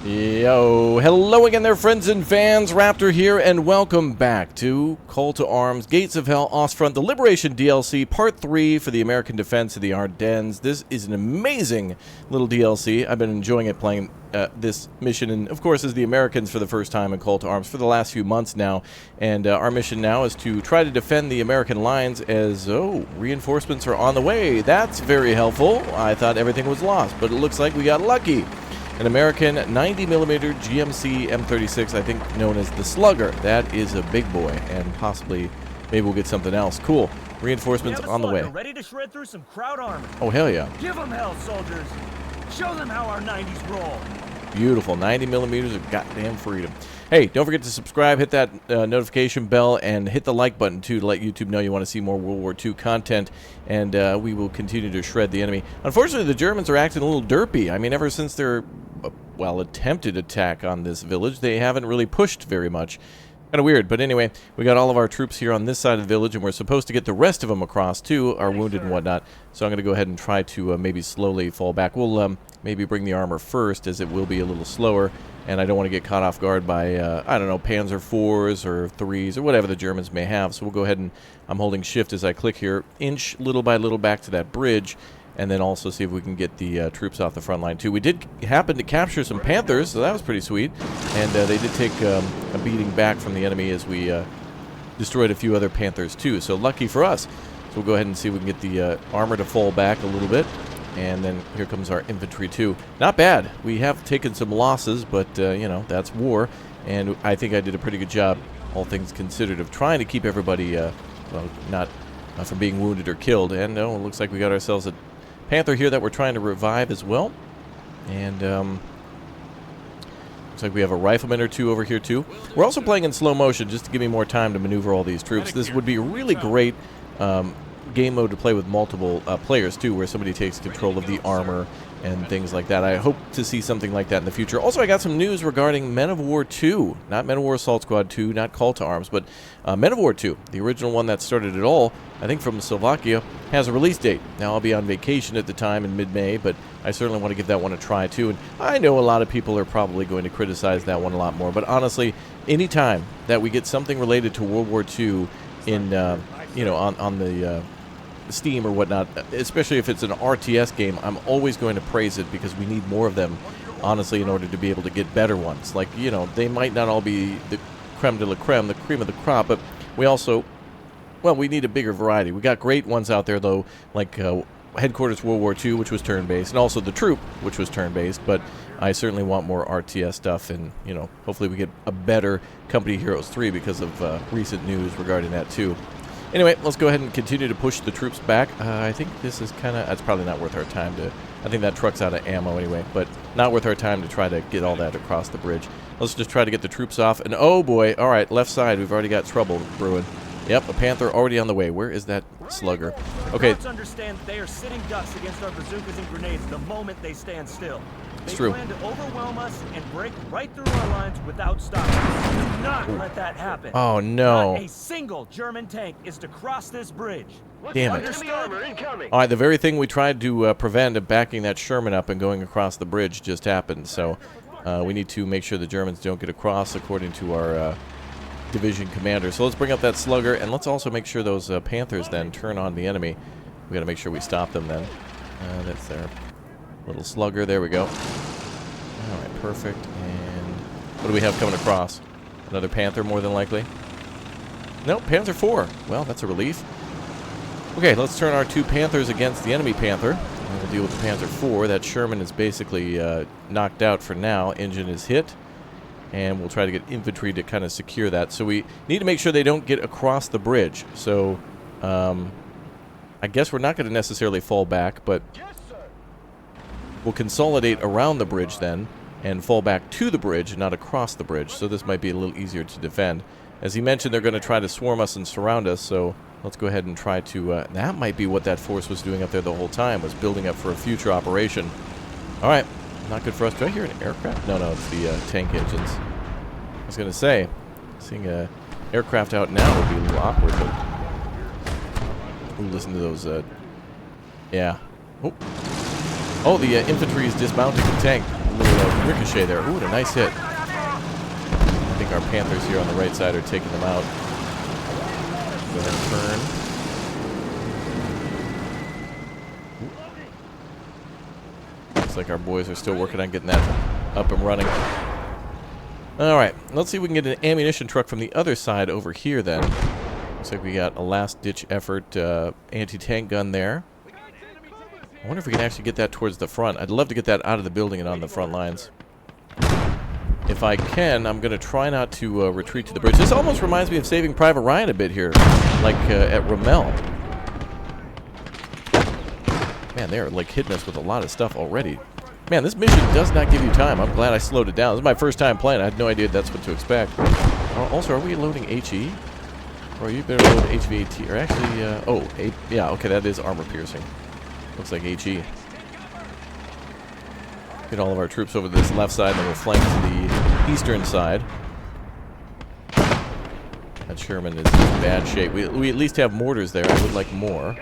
Yo, hello again there, friends and fans. Raptor here, and welcome back to Call to Arms, Gates of Hell, Ostfront, the Liberation DLC, Part 3 for the American Defense of the Ardennes. This is an amazing little DLC. I've been enjoying it playing this mission, and of course, as the Americans for the first time in Call to Arms for the last few months now. And our mission now is to try to defend the American lines as, reinforcements are on the way. That's very helpful. I thought everything was lost, but it looks like we got lucky. An American 90mm GMC M36, I think known as the Slugger. That is a big boy, and possibly maybe we'll get something else. Cool. Reinforcements on the way. Ready to shred through some crowd armor. Oh, hell yeah. Give them hell, soldiers. Show them how our 90s roll. Beautiful. 90mm of goddamn freedom. Hey, don't forget to subscribe, hit that notification bell, and hit the like button, too, to let YouTube know you want to see more World War II content, and we will continue to shred the enemy. Unfortunately, the Germans are acting a little derpy. I mean, ever since their, attempted attack on this village, they haven't really pushed very much. Kind of weird, but anyway, we got all of our troops here on this side of the village, and we're supposed to get the rest of them across, too, our wounded and whatnot. So I'm going to go ahead and try to maybe slowly fall back. We'll maybe bring the armor first, as it will be a little slower, and I don't want to get caught off guard by, I don't know, Panzer IVs or 3s or whatever the Germans may have. So we'll go ahead and, I'm holding shift as I click here, inch little by little back to that bridge, and then also see if we can get the troops off the front line, too. We did happen to capture some Panthers, so that was pretty sweet. And they did take a beating back from the enemy as we destroyed a few other Panthers, too. So lucky for us. So we'll go ahead and see if we can get the armor to fall back a little bit. And then here comes our infantry, too. Not bad. We have taken some losses, but, you know, that's war. And I think I did a pretty good job, all things considered, of trying to keep everybody, not from being wounded or killed. And, it looks like we got ourselves a Panther here that we're trying to revive as well. And looks like we have a rifleman or two over here too. We're also playing in slow motion just to give me more time to maneuver all these troops. This would be a really great game mode to play with multiple players too, where somebody takes control of the armor and things like that. I hope to see something like that in the future. Also, I got some news regarding Men of War 2. Not Men of War Assault Squad 2, not Call to Arms, but Men of War 2, the original one that started it all, I think from Slovakia, has a release date. Now, I'll be on vacation at the time in mid-May, but I certainly want to give that one a try, too. And I know a lot of people are probably going to criticize that one a lot more, but honestly, any time that we get something related to World War II in, you know, on the Steam or whatnot, especially if it's an RTS game, I'm always going to praise it because we need more of them, honestly, in order to be able to get better ones. Like, you know, they might not all be the creme de la creme, the cream of the crop, but we also, well, we need a bigger variety. We got great ones out there, though, like Headquarters World War II, which was turn-based, and also The Troop, which was turn-based, but I certainly want more RTS stuff, and, you know, hopefully we get a better Company Heroes 3 because of recent news regarding that, too. Anyway, let's go ahead and continue to push the troops back. I think this is kind of, that's probably not worth our time to, I think that truck's out of ammo anyway, but not worth our time to try to get all that across the bridge. Let's just try to get the troops off, and oh boy, all right, left side, we've already got trouble brewing. Yep, a Panther already on the way. Where is that Slugger? Okay. Let's understand they are sitting ducks against our bazookas and grenades the moment they stand still. They true. plan to overwhelm us and break right through our lines without stopping. Do not let that happen. Oh, no. Not a single German tank is to cross this bridge. Damn it. Understood? All right, the very thing we tried to prevent of backing that Sherman up and going across the bridge just happened. So we need to make sure the Germans don't get across according to our division commander. So let's bring up that Slugger, and let's also make sure those Panthers then turn on the enemy. We got to make sure we stop them then. That's their little Slugger. There we go. All right, perfect. And what do we have coming across? Another Panther, more than likely. Nope, Panther 4. Well, that's a relief. Okay, let's turn our two Panthers against the enemy Panther. And we'll deal with the Panther 4. That Sherman is basically knocked out for now. Engine is hit. And we'll try to get infantry to kind of secure that. So we need to make sure they don't get across the bridge. So I guess we're not going to necessarily fall back, but we'll consolidate around the bridge then and fall back to the bridge, not across the bridge. So this might be a little easier to defend. As he mentioned, they're going to try to swarm us and surround us, so let's go ahead and try to... that might be what that force was doing up there the whole time, was building up for a future operation. All right. Not good for us. Do I hear an aircraft? No, it's the tank engines. I was going to say, seeing an aircraft out now would be a little awkward, but... Ooh, listen to those, yeah. Oh, the infantry is dismounting the tank. A little ricochet there. Ooh, a nice hit. I think our Panthers here on the right side are taking them out. Go ahead and turn. Looks like our boys are still working on getting that up and running. Alright, let's see if we can get an ammunition truck from the other side over here then. Looks like we got a last-ditch effort anti-tank gun there. I wonder if we can actually get that towards the front. I'd love to get that out of the building and on the front lines. If I can, I'm going to try not to retreat to the bridge. This almost reminds me of Saving Private Ryan a bit here, like at Rommel. Man, they're like hitting us with a lot of stuff already. Man, this mission does not give you time. I'm glad I slowed it down. This is my first time playing. I had no idea that's what to expect. Also, are we loading HE? Or you better load HVAT. Or actually, yeah, okay, that is armor piercing. Looks like HE. Get all of our troops over to this left side, and then we'll flank to the eastern side. That Sherman is in bad shape. We at least have mortars there. I would like more.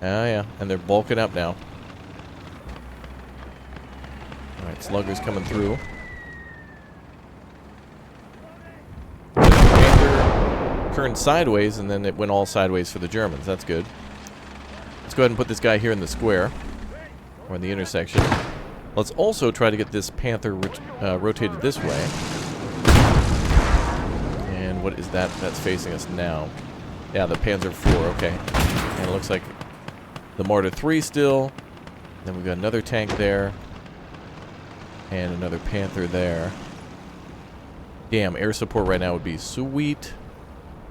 Ah, yeah, and they're bulking up now. Alright, sluggers coming through. Panther turned sideways, and then it went all sideways for the Germans. That's good. Let's go ahead and put this guy here in the square, or in the intersection. Let's also try to get this Panther rotated this way. And what is that that's facing us now? Yeah, the Panzer IV, okay. And it looks like the Marder 3 still. Then we've got another tank there. And another Panther there. Damn, air support right now would be sweet.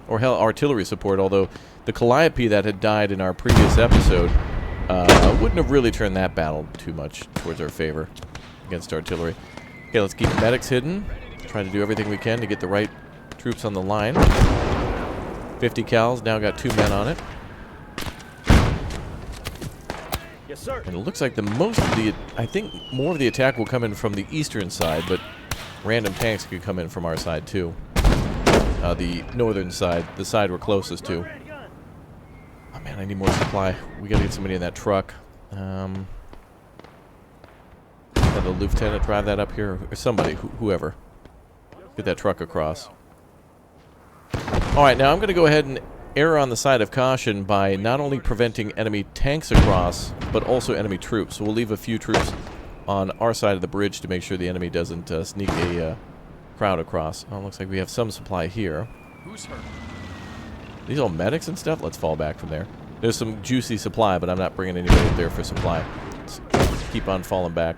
Or hell, artillery support, although the Calliope that had died in our previous episode wouldn't have really turned that battle too much towards our favor against artillery. Okay, let's keep medics hidden. Try to do everything we can to get the right troops on the line. 50 cals, now got 2 men on it. Yes, sir. And it looks like I think more of the attack will come in from the eastern side, but random tanks could come in from our side too. The northern side, the side we're closest to. Oh man, I need more supply. We gotta get somebody in that truck. Have the lieutenant drive that up here, or somebody, whoever. Get that truck across. Alright, now I'm gonna go ahead and err on the side of caution by not only preventing enemy tanks across, but also enemy troops. So we'll leave a few troops on our side of the bridge to make sure the enemy doesn't sneak a crowd across. Oh, looks like we have some supply here. Who's hurt? These all medics and stuff? Let's fall back from there. There's some juicy supply, but I'm not bringing anybody up there for supply. Let's keep on falling back.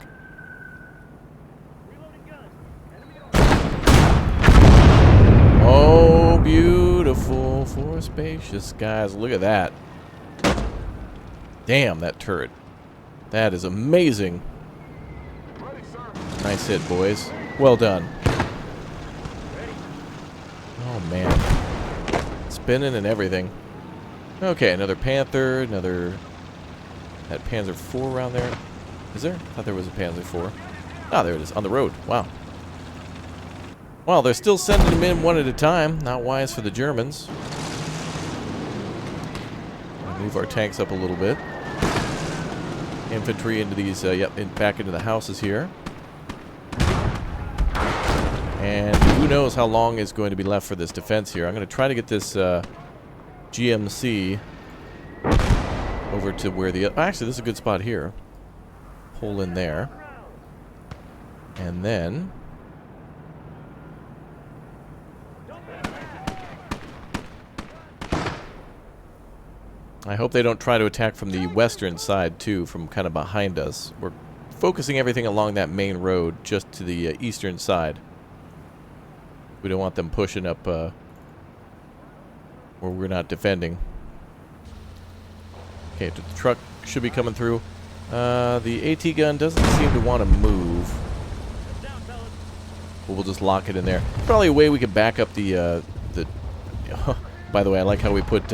Oh, beautiful for spacious skies. Look at that. Damn, that turret. That is amazing. Nice hit, boys. Well done. Oh, man. Spinning and everything. Okay, another Panther, another... That Panzer IV around there. Is there? I thought there was a Panzer IV. Ah, there it is. On the road. Wow. Well, they're still sending them in one at a time. Not wise for the Germans. We'll move our tanks up a little bit. Infantry into these, back into the houses here. And who knows how long is going to be left for this defense here. I'm going to try to get this GMC over to where the... actually, this is a good spot here. Pull in there. And then... I hope they don't try to attack from the western side, too, from kind of behind us. We're focusing everything along that main road just to the eastern side. We don't want them pushing up where we're not defending. Okay, the truck should be coming through. The AT gun doesn't seem to want to move. But we'll just lock it in there. Probably a way we could back up the by the way, I like how we put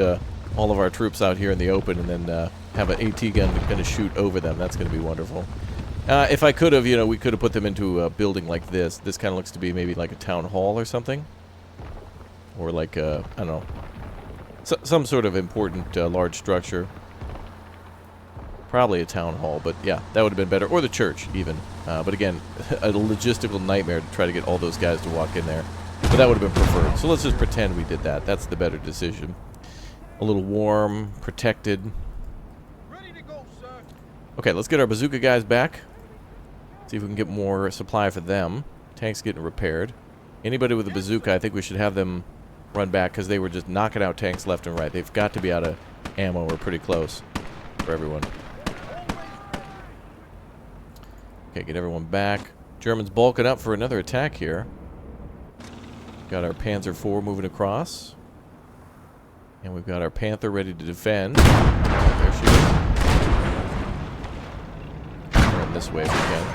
all of our troops out here in the open and then have an AT gun going to shoot over them. That's going to be wonderful. If I could have, we could have put them into a building like this. This kind of looks to be maybe like a town hall or something. Or like, I don't know, some sort of important large structure. Probably a town hall, but yeah, that would have been better. Or the church, even. But again, a logistical nightmare to try to get all those guys to walk in there. But that would have been preferred. So let's just pretend we did that. That's the better decision. A little warm, protected. Ready to go, sir. Okay, let's get our bazooka guys back. See if we can get more supply for them. Tanks getting repaired. Anybody with a bazooka, I think we should have them run back because they were just knocking out tanks left and right. They've got to be out of ammo or pretty close for everyone. Okay, get everyone back. Germans bulking up for another attack here. Got our Panzer IV moving across. And we've got our Panther ready to defend. There she is. Run this way if we can.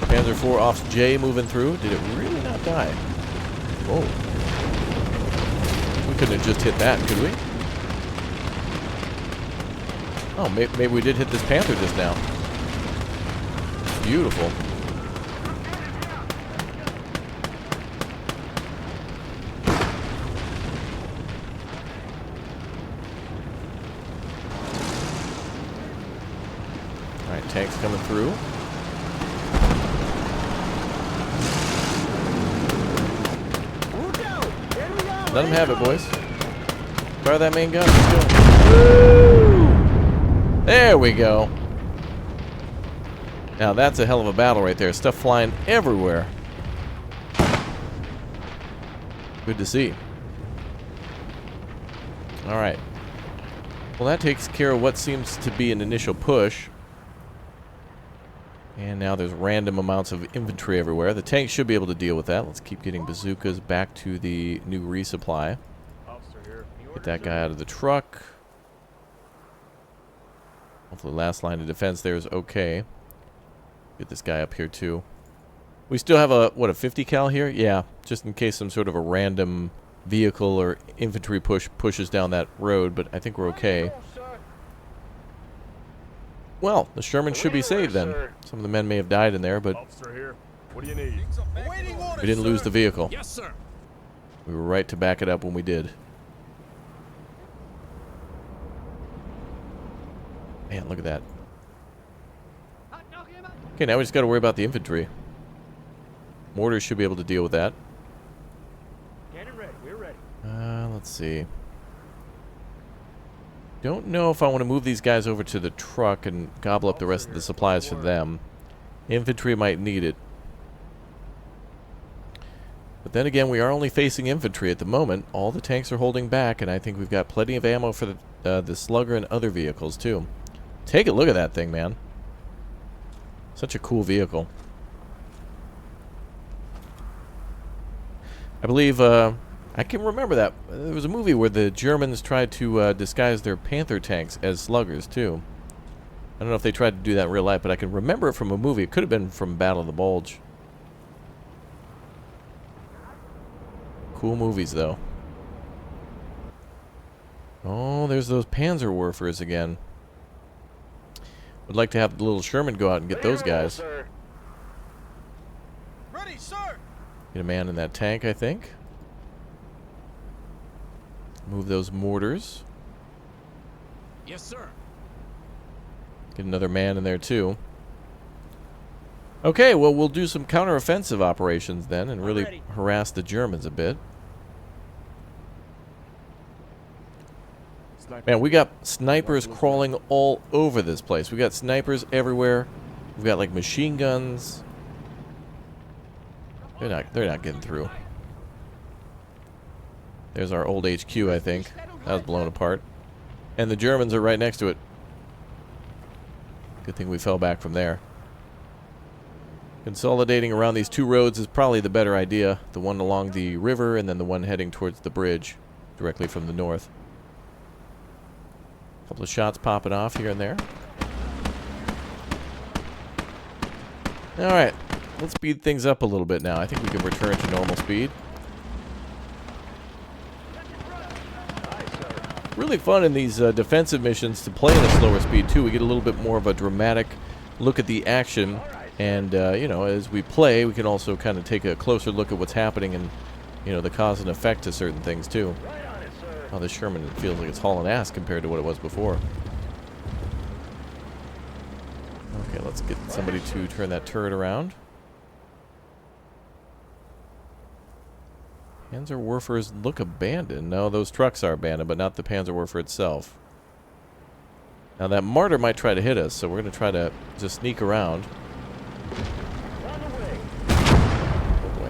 Panzer IV off J moving through. Did it really not die? Whoa. We couldn't have just hit that, could we? Oh, maybe we did hit this Panther just now. Beautiful. Alright, tanks coming through. Let them have it, boys. Fire that main gun. Let's go. Woo! There we go. Now that's a hell of a battle right there. Stuff flying everywhere. Good to see. Alright. Well, that takes care of what seems to be an initial push. And now there's random amounts of infantry everywhere. The tanks should be able to deal with that. Let's keep getting bazookas back to the new resupply. Get that guy out of the truck. Hopefully last line of defense there is okay. Get this guy up here too. We still have a, what, a 50 cal here? Yeah, just in case some sort of a random vehicle or infantry pushes down that road, but I think we're okay. Well, the Sherman should be saved then. Some of the men may have died in there, but What do you need? we didn't lose the vehicle. Yes, sir. We were right to back it up when we did. Man, look at that. Okay, now we just got to worry about the infantry. Mortars should be able to deal with that. Cannon ready. We're ready. Let's see. Don't know if I want to move these guys over to the truck and gobble up the rest of the supplies for them. Infantry might need it. But then again, we are only facing infantry at the moment. All the tanks are holding back, and I think we've got plenty of ammo for the Slugger and other vehicles, too. Take a look at that thing, man. Such a cool vehicle. I believe, I can remember that. There was a movie where the Germans tried to disguise their Panther tanks as Sluggers, too. I don't know if they tried to do that in real life, but I can remember it from a movie. It could have been from Battle of the Bulge. Cool movies, though. Oh, there's those Panzerwerfers again. Would like to have the little Sherman go out and get those guys. Ready, sir. Get a man in that tank, I think. Move those mortars. Yes, sir. Get another man in there, too. Okay, well, we'll do some counteroffensive operations then and really harass the Germans a bit. Man, we got snipers crawling all over this place. We got snipers everywhere. We've got, like, machine guns. They're not getting through. There's our old HQ, I think. That was blown apart. And the Germans are right next to it. Good thing we fell back from there. Consolidating around these two roads is probably the better idea. The one along the river and then the one heading towards the bridge directly from the north. Couple of shots popping off here and there. Alright, let's speed things up a little bit now. I think we can return to normal speed. Really fun in these defensive missions to play in a slower speed too. We get a little bit more of a dramatic look at the action. And, you know, as we play, we can also kind of take a closer look at what's happening and, you know, the cause and effect to certain things too. Right on it, sir. Oh, the Sherman feels like it's hauling ass compared to what it was before. Okay, let's get somebody to turn that turret around. Panzerwerfers look abandoned. No, those trucks are abandoned, but not the Panzerwerfer itself. Now that Martyr might try to hit us, so we're going to try to just sneak around. Oh boy.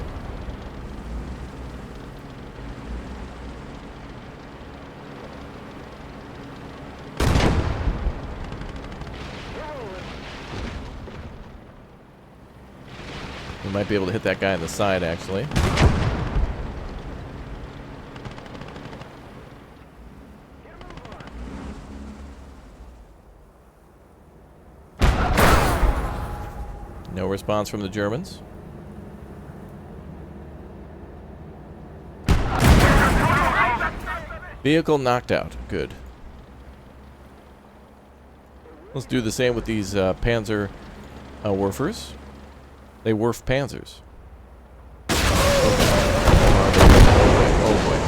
We might be able to hit that guy on the side, actually. No response from the Germans. Vehicle knocked out. Good. Let's do the same with these Panzer Werfers. They werf Panzers. Oh boy.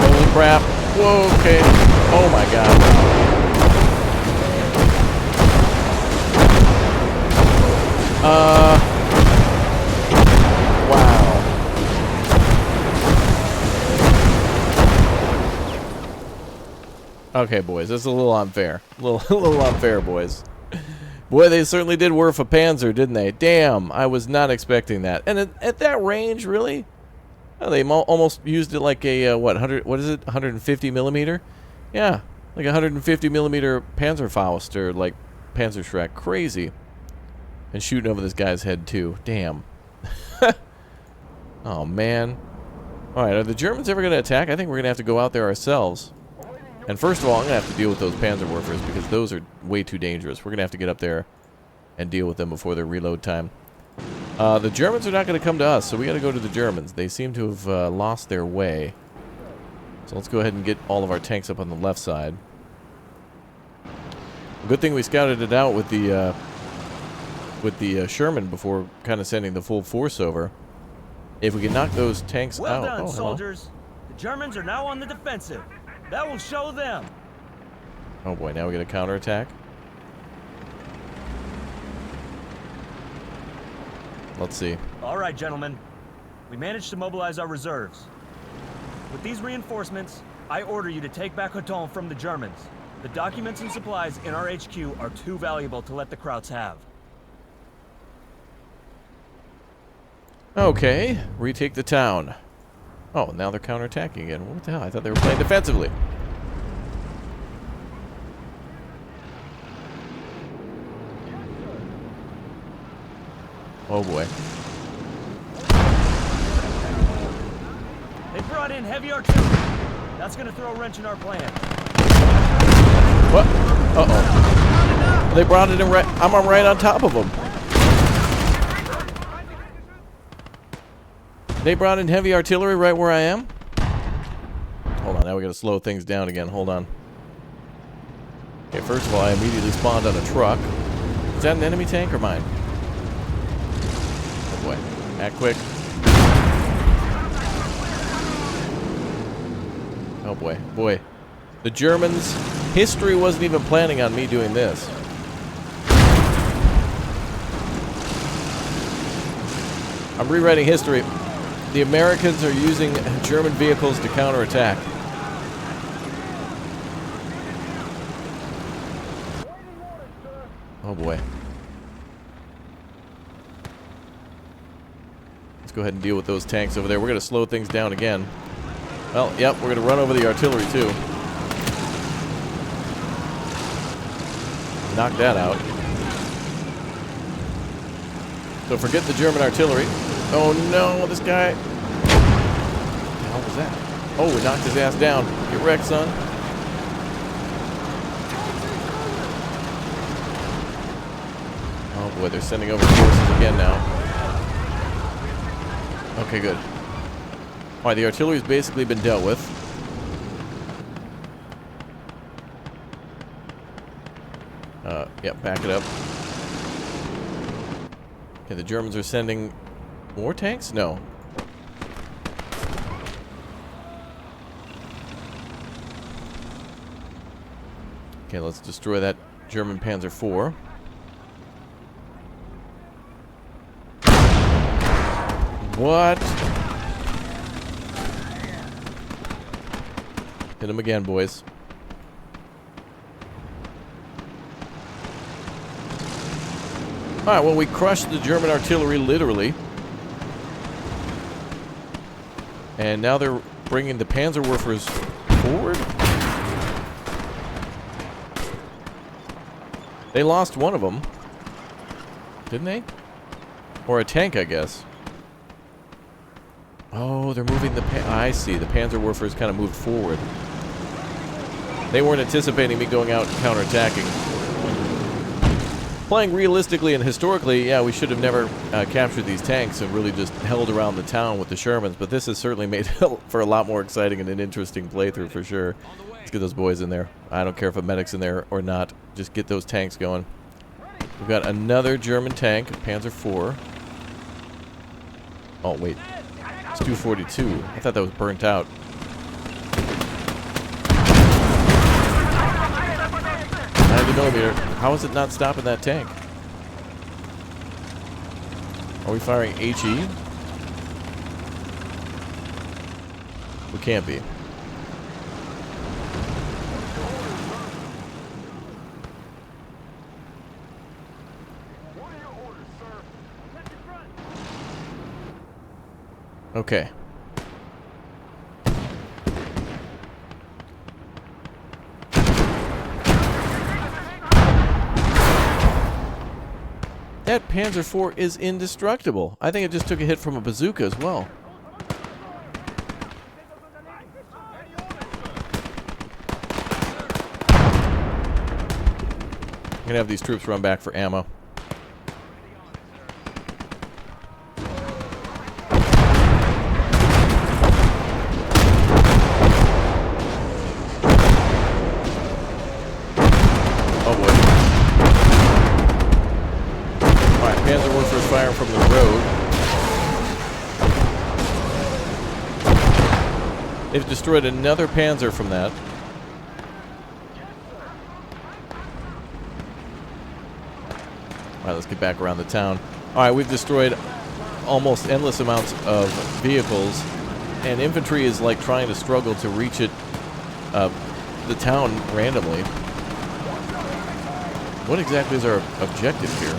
Holy crap. Whoa, okay. Oh my god. Wow. Okay, boys, this is a little unfair. A little unfair, boys. Boy, they certainly did werf a Panzer, didn't they? Damn, I was not expecting that. And at that range, really? Oh, they almost used it like a, what is it, 150 millimeter? Yeah, like a 150 millimeter Panzerfaust, or like Panzerschreck. Crazy. And shooting over this guy's head, too. Damn. Oh, man. Alright, are the Germans ever going to attack? I think we're going to have to go out there ourselves. And first of all, I'm going to have to deal with those Panzerwerfers, because those are way too dangerous. We're going to have to get up there and deal with them before their reload time. The Germans are not going to come to us, so we got to go to the Germans. They seem to have lost their way. So let's go ahead and get all of our tanks up on the left side. Good thing we scouted it out with the Sherman before kind of sending the full force over. If we can knock those tanks well out. Done, oh, soldiers. The Germans are now on the defensive. That will show them. Oh boy, now we get a counterattack. Let's see. All right, gentlemen. We managed to mobilize our reserves. With these reinforcements, I order you to take back Houghton from the Germans. The documents and supplies in our HQ are too valuable to let the Krauts have. Okay, retake the town. Oh, now they're counterattacking again. What the hell? I thought they were playing defensively. Oh boy. They brought in heavy artillery. That's gonna throw a wrench in our plan. What? Uh-oh. They brought it in right... I'm right on top of them. They brought in heavy artillery right where I am? Hold on, now we gotta slow things down again. Hold on. Okay, first of all, I immediately spawned on a truck. Is that an enemy tank or mine? Oh boy. Act quick. Oh boy. Boy. The Germans... History wasn't even planning on me doing this. I'm rewriting history. The Americans are using German vehicles to counterattack. Oh boy. Let's go ahead and deal with those tanks over there. We're going to slow things down again. Well, yep, we're going to run over the artillery too. Knock that out. So forget the German artillery. Oh no, this guy. What the hell was that? Oh, we knocked his ass down. Get wrecked, son. Oh boy, they're sending over forces again now. Okay, good. Alright, the artillery's basically been dealt with. Yep, back it up. Okay, the Germans are sending more tanks? No. Okay, let's destroy that German Panzer IV. What? Hit him again, boys. Alright, well, we crushed the German artillery, literally. And now they're bringing the Panzerwerfers forward? They lost one of them. Didn't they? Or a tank, I guess. Oh, they're moving the I see. The Panzerwerfers kind of moved forward. They weren't anticipating me going out and counterattacking. Playing realistically and historically, yeah, we should have never captured these tanks and really just held around the town with the Shermans, but this has certainly made it for a lot more exciting and an interesting playthrough for sure. Let's get those boys in there. I don't care if a medic's in there or not. Just get those tanks going. We've got another German tank, Panzer IV. Oh, wait. It's 242. I thought that was burnt out. 90mm. How is it not stopping that tank? Are we firing HE? We can't be. Okay. That Panzer IV is indestructible. I think it just took a hit from a bazooka as well. I'm gonna have these troops run back for ammo. Fire from the road. They've destroyed another Panzer from that. Alright, let's get back around the town. Alright, we've destroyed almost endless amounts of vehicles, and infantry is like trying to struggle to reach it, the town randomly. What exactly is our objective here?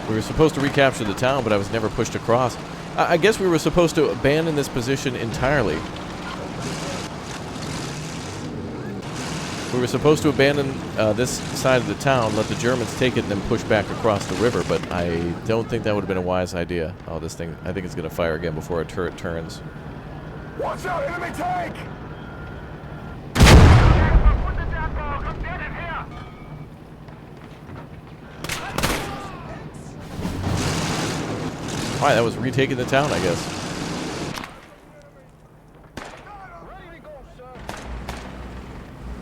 We were supposed to recapture the town, but I was never pushed across. I guess we were supposed to abandon this position entirely. We were supposed to abandon this side of the town, let the Germans take it, and then push back across the river, but I don't think that would have been a wise idea. Oh, this thing, I think it's going to fire again before our turret turns. Watch out, enemy tank! Alright, that was retaking the town, I guess.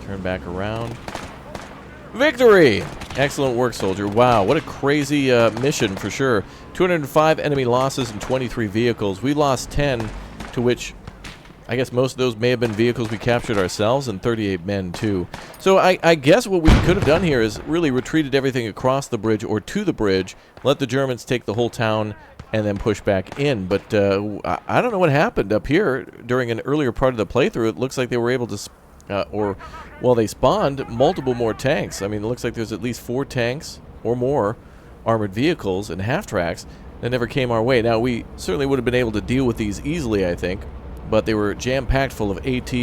Turn back around. Victory! Excellent work, soldier. Wow, what a crazy mission for sure. 205 enemy losses and 23 vehicles. We lost 10, to which I guess most of those may have been vehicles we captured ourselves, and 38 men too. So I guess what we could have done here is really retreated everything across the bridge or to the bridge, let the Germans take the whole town, and then push back in. But I don't know what happened up here during an earlier part of the playthrough. It looks like they were able to, they spawned multiple more tanks. I mean, it looks like there's at least 4 tanks or more armored vehicles and half-tracks that never came our way. Now, we certainly would have been able to deal with these easily, I think, but they were jam-packed full of AT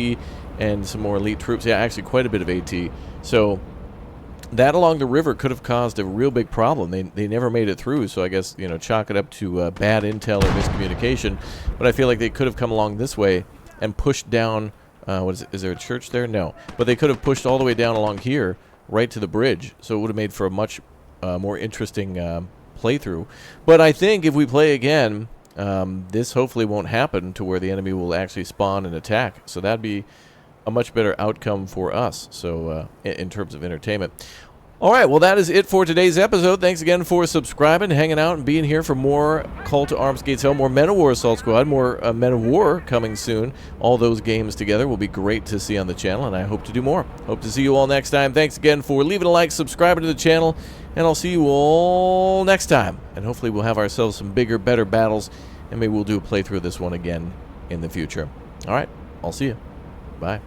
and some more elite troops. Yeah, actually quite a bit of AT. So that along the river could have caused a real big problem. They never made it through, so I guess, you know, chalk it up to bad intel or miscommunication. But I feel like they could have come along this way and pushed down, what is it? Is there a church there? No. But they could have pushed all the way down along here, right to the bridge. So it would have made for a much more interesting playthrough. But I think if we play again, this hopefully won't happen to where the enemy will actually spawn and attack. So that'd be a much better outcome for us, so in terms of entertainment. All right, well, that is it for today's episode. Thanks again for subscribing, hanging out, and being here for more Call to Arms Gates Hell, more Men of War Assault Squad, more Men of War coming soon. All those games together will be great to see on the channel, and I hope to do more. Hope to see you all next time. Thanks again for leaving a like, subscribing to the channel, and I'll see you all next time. And hopefully we'll have ourselves some bigger, better battles, and maybe we'll do a playthrough of this one again in the future. All right, I'll see you. Bye.